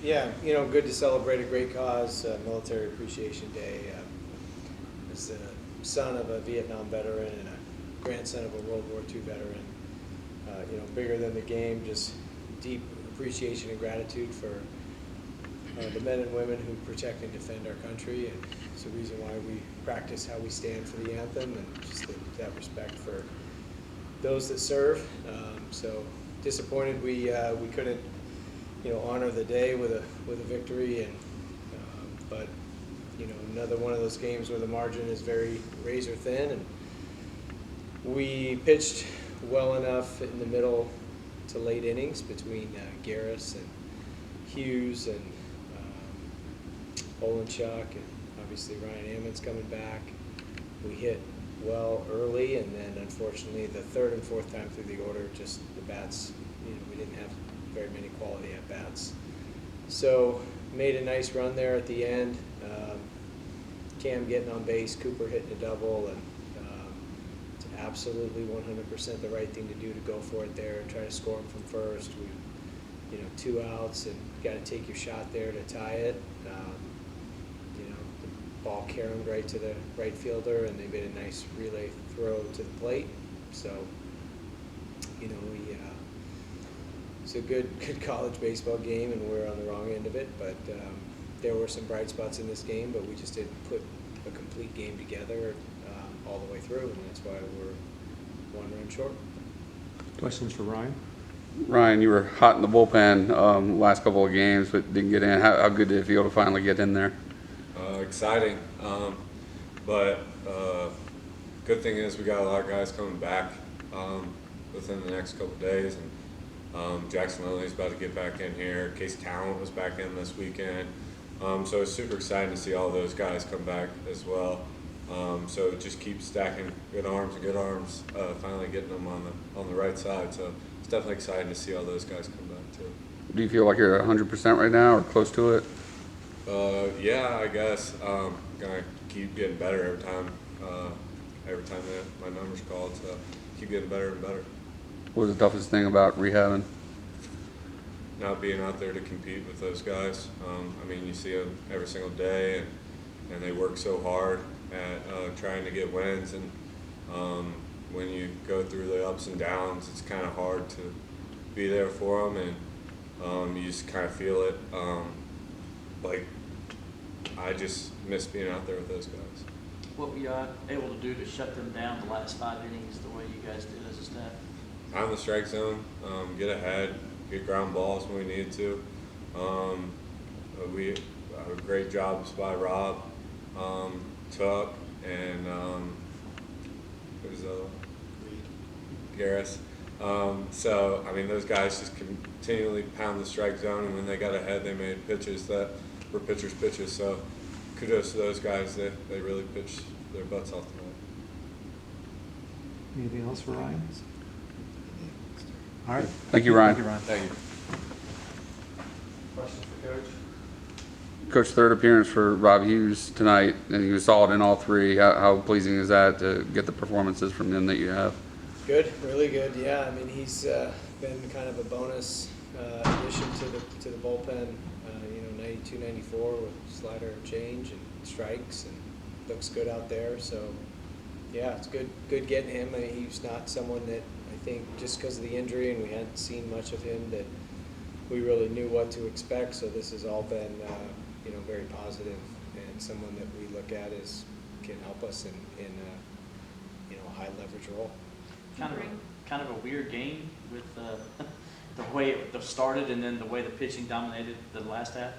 Yeah, you know, good to celebrate a great cause, Military Appreciation Day. As the son of a Vietnam veteran and a grandson of a World War II veteran, you know, bigger than the game, just deep appreciation and gratitude for the men and women who protect and defend our country, and it's the reason why we practice how we stand for the anthem, and just that respect for those that serve. So disappointed we couldn't, you know, honor the day with a victory, and but you know, another one of those games where the margin is very razor thin, and we pitched well enough in the middle to late innings between Garris and Hughes and Olenchuk, and obviously Ryan Ammons coming back. We hit well early, and then unfortunately the third and fourth time through the order, just the bats, you know, we didn't have very many quality at bats. So made a nice run there at the end. Cam getting on base, Cooper hitting a double, and it's absolutely 100% the right thing to do to go for it there and try to score him from first. We, you know, 2 outs, and got to take your shot there to tie it. You know, the ball caromed right to the right fielder, and they made a nice relay throw to the plate. So, you know, it's a good college baseball game, and we're on the wrong end of it. But there were some bright spots in this game, but we just didn't put a complete game together all the way through, and that's why we're 1 run short. Questions for Ryan? Ryan, you were hot in the bullpen last couple of games, but didn't get in. How good did it feel to finally get in there? Exciting, but good thing is we got a lot of guys coming back within the next couple of days, and Jackson Lilly's about to get back in here. Case Talent was back in this weekend, so it's super exciting to see all those guys come back as well. So just keep stacking good arms, finally getting them on the right side. So it's definitely exciting to see all those guys come back too. Do you feel like you're 100% right now or close to it? Yeah, I guess gonna keep getting better every time that my number's called. So keep getting better and better. What was the toughest thing about rehabbing? Not being out there to compete with those guys. I mean, you see them every single day, and they work so hard at trying to get wins. And when you go through the ups and downs, it's kind of hard to be there for them, and you just kind of feel it. Like, I just miss being out there with those guys. What were you able to do to shut them down the last 5 innings the way you guys did as a staff? On the strike zone, get ahead, get ground balls when we needed to. We great jobs by Rob, Tuck, and who's the other one? Garris. So I mean, those guys just continually pound the strike zone, and when they got ahead, they made pitches that were pitchers' pitches. So kudos to those guys. They really pitched their butts off tonight. Anything else for Ryan? All right. Thank you, Ryan. Thank you, Ryan. Thank you. Questions for Coach? Coach, third appearance for Rob Hughes tonight, and he was solid in all 3. How pleasing is that to get the performances from him that you have? Good, really good. Yeah, I mean, he's been kind of a bonus addition to the bullpen. You know, 92, 94 with slider change and strikes, and looks good out there. So yeah, it's good getting him. I mean, he's not someone that I think just because of the injury and we hadn't seen much of him that we really knew what to expect. So this has all been you know, very positive, and someone that we look at as can help us in you know, a high leverage role. Kind of a weird game with the way it started and then the way the pitching dominated the last half.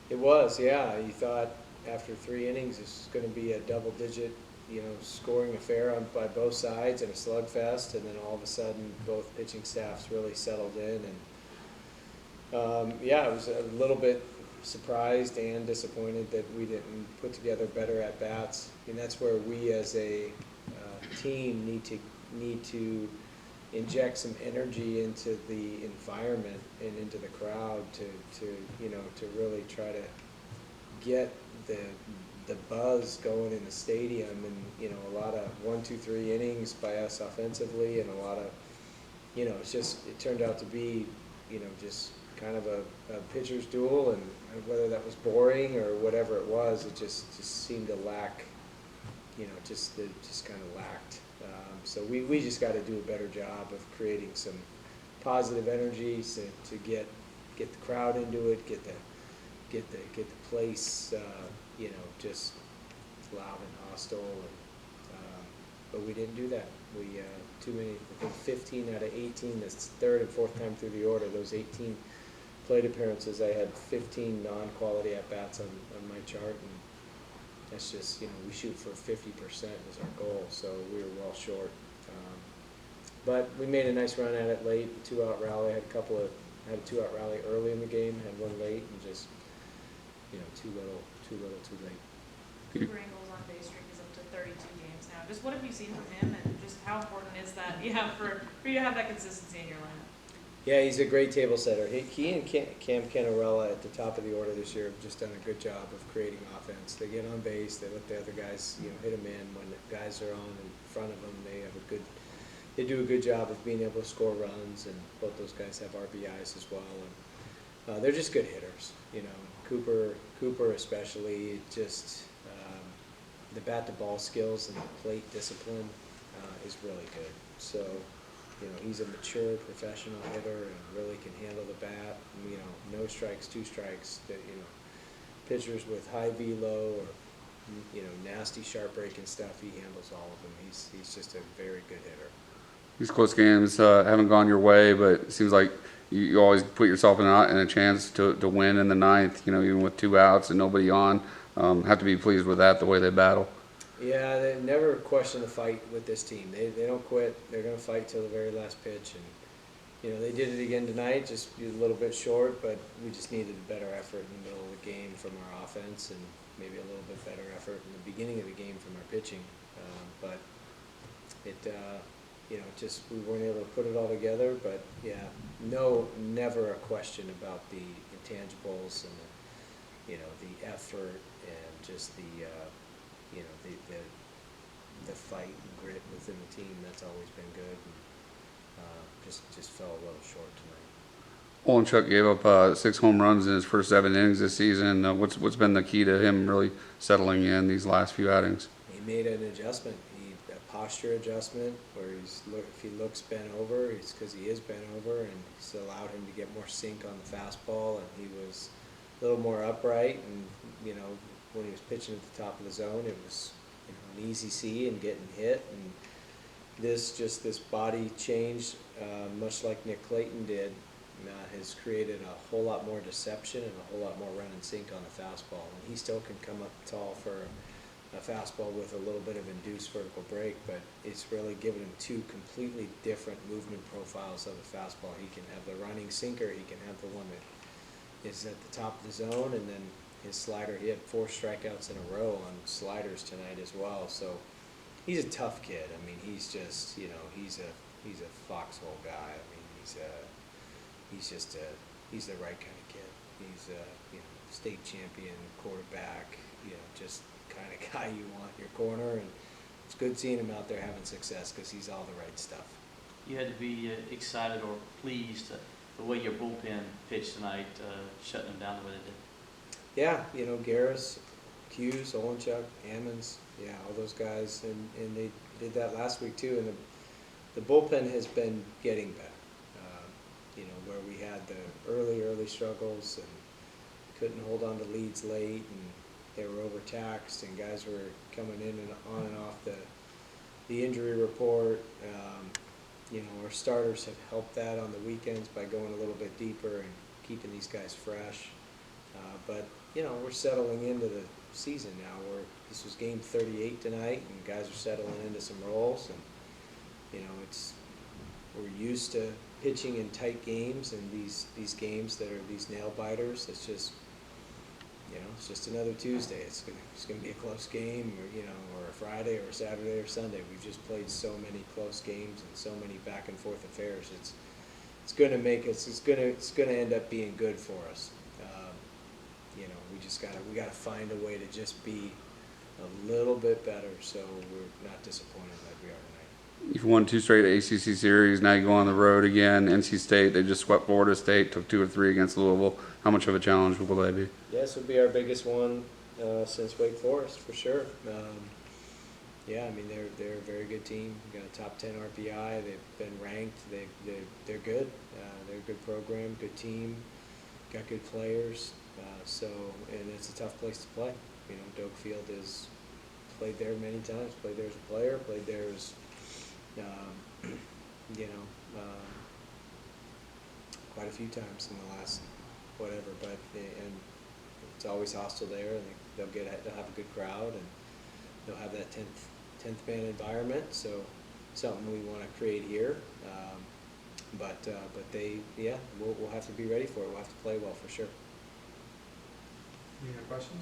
It was, yeah. You thought after 3 innings it's going to be a double-digit, you know, scoring affair by both sides and a slugfest, and then all of a sudden both pitching staffs really settled in, and yeah, I was a little bit surprised and disappointed that we didn't put together better at bats. And that's where we as a team need to inject some energy into the environment and into the crowd to you know, to really try to get the buzz going in the stadium. And you know, a lot of 1, 2, 3 innings by us offensively, and a lot of, you know, it turned out to be, you know, just kind of a pitcher's duel, and whether that was boring or whatever it was, it just seemed to lack, it just kind of lacked. So we just got to do a better job of creating some positive energy to get the crowd into it, get the place, just loud and hostile. But we didn't do that. We too many. I think 15 out of 18. That's third and fourth time through the order. Those 18 plate appearances, I had 15 non-quality at bats on my chart, and that's just we shoot for 50% is our goal. So we were well short. But we made a nice run at it late. 2-out rally. I had a 2-out rally early in the game. Had one late, and just too little, too late. Cooper Engel's on base streak is up to 32 games now. Just what have you seen from him, and just how important is that for you to have that consistency in your lineup? Yeah, he's a great table setter. He and Cam Cannarella at the top of the order this year have just done a good job of creating offense. They get on base, they let the other guys hit them in. When the guys are on in front of them, they do a good job of being able to score runs, and both those guys have RBIs as well. And they're just good hitters. Cooper especially, just the bat-to-ball skills and the plate discipline is really good. So, he's a mature professional hitter and really can handle the bat. No strikes, 2 strikes. Pitchers with high velo or nasty sharp breaking stuff, he handles all of them. He's just a very good hitter. These close games haven't gone your way, but it seems like you always put yourself in a chance to win in the 9th, even with 2 outs and nobody on. Have to be pleased with that, the way they battle. Yeah, they never question the fight with this team. They don't quit. They're going to fight till the very last pitch. And, they did it again tonight, just a little bit short, but we just needed a better effort in the middle of the game from our offense and maybe a little bit better effort in the beginning of the game from our pitching. But just we weren't able to put it all together. But, yeah, never a question about the intangibles and the effort and just the fight and grit within the team. That's always been good. And, just fell a little short tonight. Olenchuk gave up 6 home runs in his first 7 innings this season. What's been the key to him really settling in these last few outings? He made an adjustment. A posture adjustment where if he looks bent over, it's because he is bent over, and it's allowed him to get more sink on the fastball, and he was a little more upright. And when he was pitching at the top of the zone, it was an easy see and getting hit. And this body change, much like Nick Clayton did, has created a whole lot more deception and a whole lot more run and sink on the fastball. And he still can come up tall for a fastball with a little bit of induced vertical break, but it's really given him 2 completely different movement profiles of the fastball. He can have the running sinker, he can have the one that is at the top of the zone, and then his slider. He had 4 strikeouts in a row on sliders tonight as well. So he's a tough kid. I mean, he's just he's a foxhole guy. I mean, he's the right kind of kid. He's a state champion quarterback. Just kind of guy you want in your corner, and it's good seeing him out there having success because he's all the right stuff. You had to be excited or pleased the way your bullpen pitched tonight, shutting them down the way they did. Yeah, Garris, Hughes, Olenchuk, Ammons, all those guys, and they did that last week too. And the bullpen has been getting better. Where we had the early struggles and couldn't hold on to leads late, and they were overtaxed, and guys were coming in and on and off the injury report. Our starters have helped that on the weekends by going a little bit deeper and keeping these guys fresh. But we're settling into the season now. This was game 38 tonight, and guys are settling into some roles, and we're used to pitching in tight games, and these games that are these nail biters. It's just it's just another Tuesday. It's gonna be a close game, or a Friday or a Saturday or Sunday. We've just played so many close games and so many back and forth affairs. It's gonna make us. It's gonna end up being good for us. We gotta find a way to just be a little bit better, so we're not disappointed like we are tonight. You've won 2 straight ACC series. Now you go on the road again. NC State, they just swept Florida State, took 2 or 3 against Louisville. How much of a challenge will they be? Yeah, this will be our biggest one since Wake Forest, for sure. Yeah, I mean, they're a very good team. Got a top 10 RPI. They've been ranked. They're good. They're a good program, good team, got good players. And it's a tough place to play. You know, Doak Field has played there many times. Played there as a player. Played there as, quite a few times in the last whatever. And it's always hostile there. And they'll have a good crowd, and they'll have that 10th man environment. So something we want to create here. We'll have to be ready for it. We'll have to play well for sure. Any other questions?